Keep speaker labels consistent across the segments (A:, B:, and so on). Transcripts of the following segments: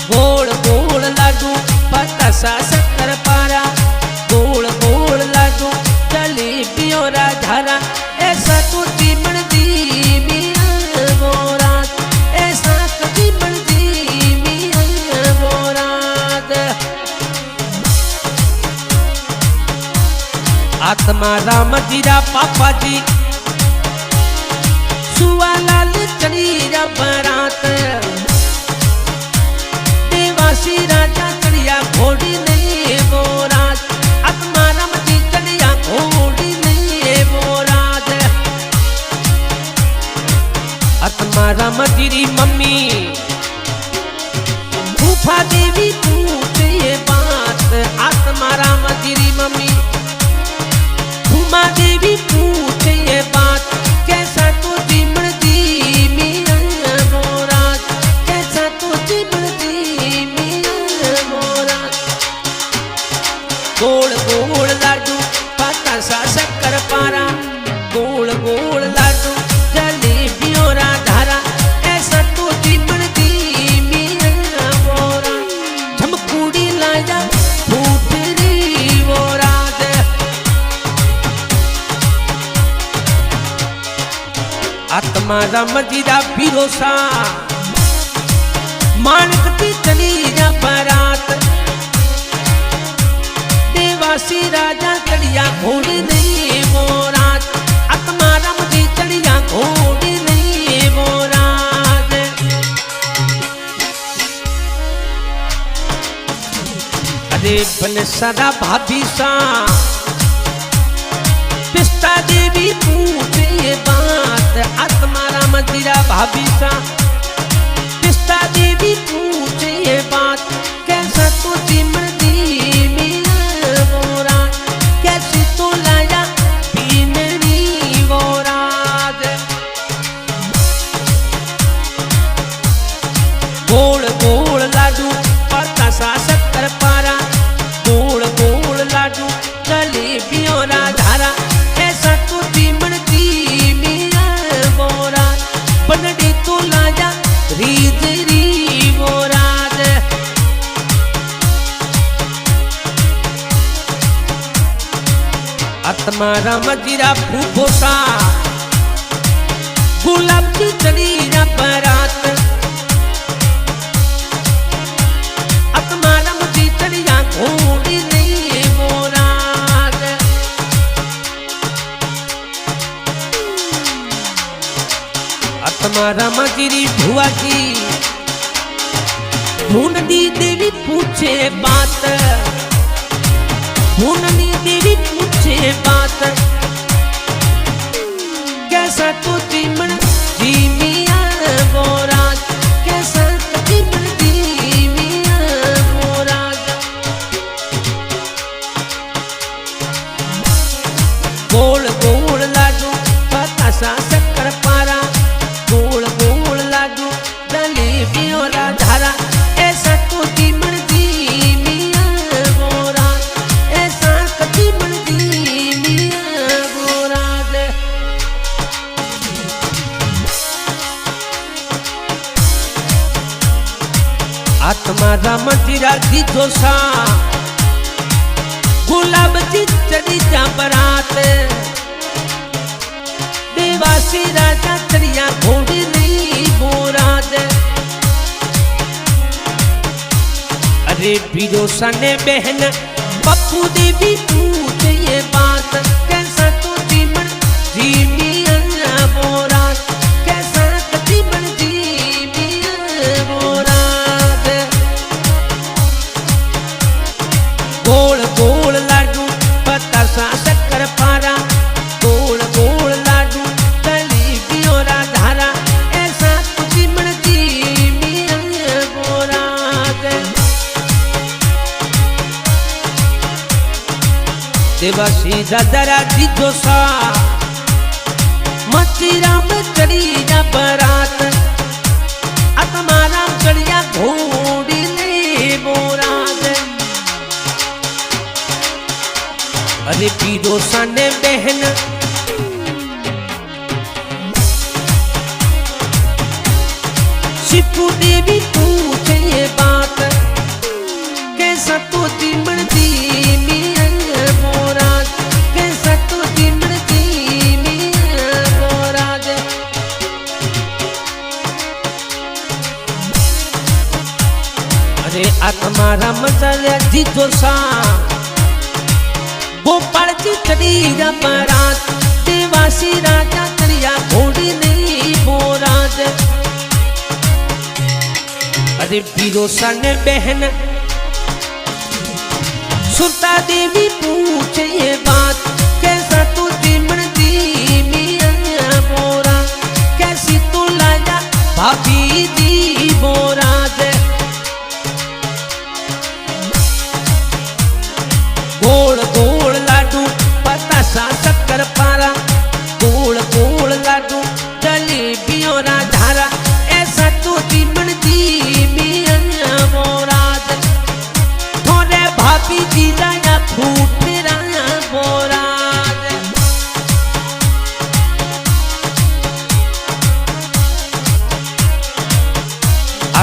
A: गोल गोल लाडू बतासा शक्कर पारा, गोल गोल लाडू जलेबी और झारा, ऐसा तो जीवन दी मियां वो रात, ऐसा तो जीवन दी मियां वो रात। आत्मा राम जीरा पापा जी सुआ लाल चली जा बारात, देवासी राजा चढ़िया घोड़ी नहीं वो रात, आत्मा राम जी चढ़िया घोड़ी नहीं वो रात। आत्मा राम जी री मम्मी फूफा देवी पूछे ये बात, आत्मा राम जी री मम्मी फूफा देवी पूछे ये बात, कैसा तो जीवन दी मियां वो रात, कैसा तो जीवन दी मियां वो रात। गोल गोल लाडू बतासा शक्कर पारा, गोल गोल लाडू जलेबी और झारा, ऐसा तो जीवन दी मियां वो रात। झमकुड़ी लाया फूटरी वो रात, आत्मा राम जीरा भरोसा मानक की चली जा बारात, देवासी राजा चढ़िया घोड़ी नहीं वो रात, आत्मा राम जी चढ़िया घोड़ी नहीं वो रात। अरे बन सारा भाभी सा पिस्ता देवी पूछे ये बात, आत्मा राम जीरा भाभी सा पिस्ता देवी पूछे ये बात, कैसा तो जीवन दी मियां वो रात, कैसी तो लाया पीनरी वो रात। गोल गोल लाडू बतासा शक्कर पारा, गोल गोल लाडू जलेबी और झारा, ऐसा तो जीवन दी मियां वो रात, बनड़ी तो लाया रीत री वो रात। आत्मा राम जीरा फूफोसा गुलाब की चली जा बारात, आत्मा राम जी चढ़िया घोड़ी नहीं वो रात। आत्मा राम जीरी भुआ जी भूननी देवी पूछे बात, भूननी देवी पूछे बात, कैसा तो जीवन जी मियां वो रात, कैसा तो जीवन जी मियां वो रात। गोल गोल लाडू बतासा शक्कर पारा, गोल गोल लाडू जलेबी और झारा, ऐसा तो जीवन दी मियां वो रात, ऐसा तो जीवन दी मियां वो रात। आत्मा राम जीरा जी जोसा गुलाब जी चढ़ी जा बारात, देवासी राजा चढ़िया घोड़ी नहीं वो रात। अरे बिरोसा ने बहन पप्पू देवी पूछे ये बात, कैसा तो जीवन जी मियां वो रात, कैसा तो जीवन जी मियां वो रात। गोल गोल लाडू बतासा शक्कर पारा, गोल गोल लाडू जलेबी और झारा, ऐसा तो जीवन जी मियां वो रात। देवासी दादरा जी जोसा मची राम चढ़ी जा बारात, आत्मा राम चढ़िया घोड़ी नहीं वो रात। अरे पीरोसा ने बहन शिपू देवी पूछे ये बात कैसा तो चिमड़ती मियां मोराज कैसा तो चिमड़ती मियां मोराज। अरे आत्मारा मजा जीतो सा गोपाल जी चढ़ीरा बारात देवासी राजा चढ़िया घोड़ी नहीं बोराज। अरे बिरोसा ने बहन सुरता देवी पूछे ये बात कैसा तू चिमड़ती मियां बोरा कैसी तू लाया भाभी दी बोराज। गोल गोल लाडू बतासा शक्कर पारा गोल गोल लाडू जलेबियों राधारा ऐसा तो चिमड़ती मियां मोराज। थोड़े भाभी जी लाया फूट राया मोराज।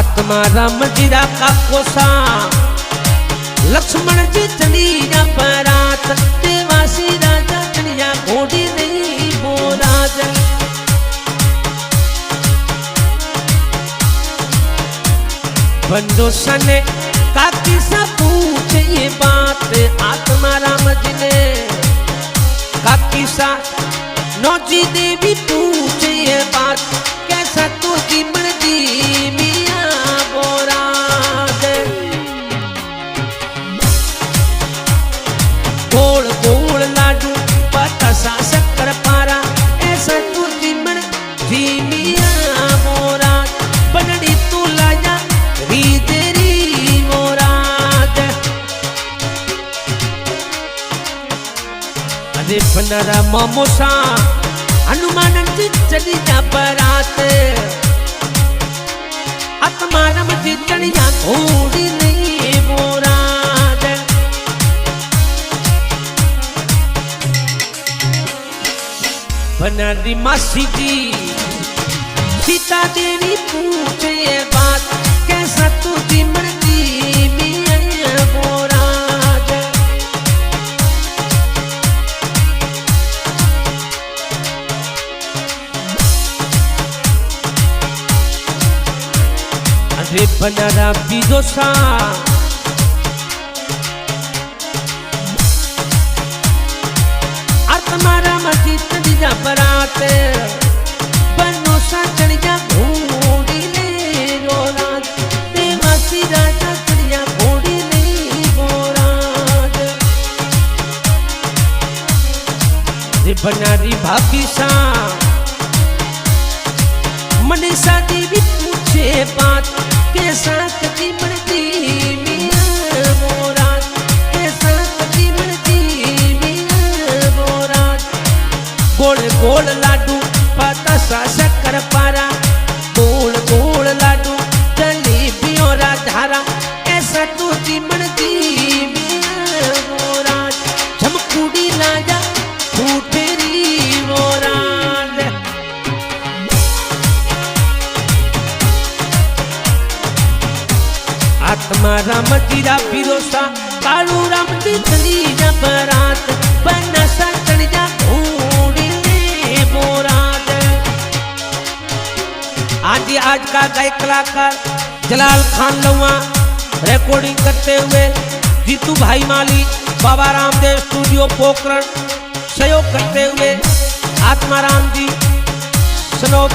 A: आत्मा राम जीरा का कोसा लक्ष्मण जी चलिया बारात देवासी राजा चलिया घोड़ी नहीं बोराज। बंदोसा ने काकी सा पूछे ये बात आत्मा राम जी ने काकी सा नौजी देवी पूछे ये बात कैसा तू चिमड़ती मियां बोराज। गोल गोल लाडू बतासा शक्कर पारा ऐसा तू चिमड़ती मियां मोराज। बनड़ी तू लाया री तेरी मोराज। अरे बनरा मोमोसा हनुमान जी चली जा बारात आत्मा राम जी चढ़िया घोड़ी नहीं मोराज। बनारी मासी जी सीता देवी पूछे ये बात कैसा तू चिमड़ती मियां बोराज। अरे बनरा बिदोसा आत्मा राम जी चढ़िया बारात बनोसा चढ़िया घोड़ी ले रोराज देवासी राजा चढ़िया घोड़ी ले बोराज। रे बनारी भाभी सा मनीषा देवी पूछे बात कैसा चिमड़ती मियां बोराज कैसा चिमड़ती मियां बोराज। गोल गोल लाडू बतासा शक्कर पारा गोल गोल लाडू जलेबियों राधारा ऐसा तू चिमड़ती मियां बोराज। झमकुड़ी लाया फूटेरी बोराज। आत्मा राम जीरा बिरोसा कालू राम जी चली जा बारात बनसा चढ़िया घोड़ी ले बोराज। आज का गायक कलाकार जलाल खान लुआ रिकॉर्डिंग करते हुए जीतू भाई माली बाबा रामदेव स्टूडियो पोखरण सहयोग करते हुए आत्मा राम जी सनोप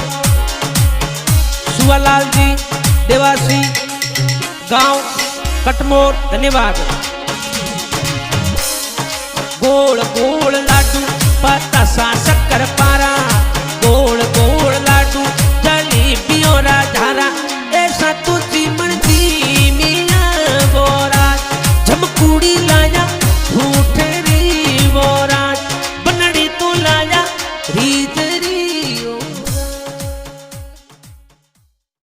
A: सुवालाल जी देवासी गांव कटमोर धन्यवाद। गोल गोल लाडू बतासा शक्कर